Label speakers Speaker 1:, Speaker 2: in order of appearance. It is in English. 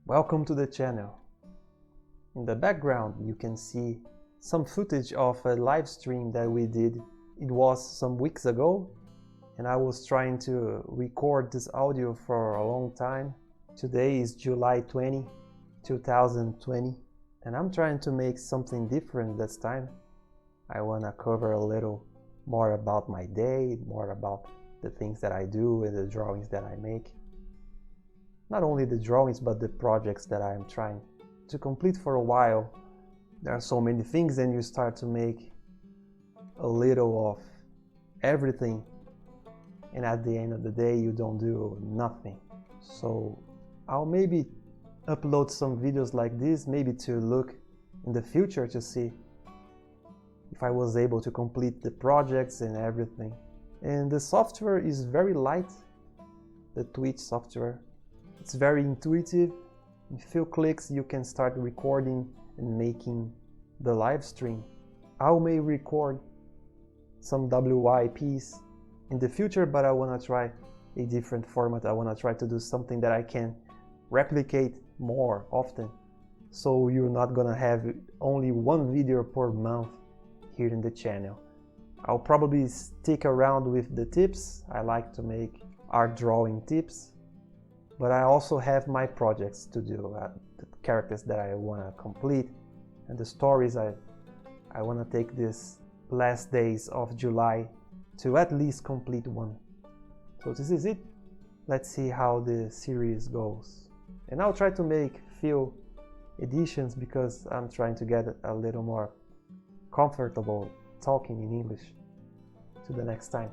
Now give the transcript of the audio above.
Speaker 1: Welcome to the channel. In the background you can see some footage of a live stream that we did. It was some weeks ago and I was trying to record this audio for a long time. Today is July 20, 2020 and I'm trying to make something different this time. I want to cover a little more about my day, more about the things that I do and the drawings that I make. Not only the drawings, but the projects that I'm trying to complete for a while. There are so many things and you start to make a little of everything. And at the end of the day, you don't do nothing. So I'll maybe upload some videos like this, maybe to look in the future to see if I was able to complete the projects and everything. And the software is very light, the Twitch software. It's very intuitive. In a few clicks you can start recording and making the live stream. I may record some WIPs in the future, but I want to try a different format. I want to try to do something that I can replicate more often. So you're not gonna have only one video per month here in the channel. I'll probably stick around with the tips. I like to make art drawing tips. But I also have my projects to do, the characters that I want to complete and the stories. I want to take these last days of July to at least complete one. So this is it. Let's see how the series goes. And I'll try to make few editions because I'm trying to get a little more comfortable talking in English to the next time.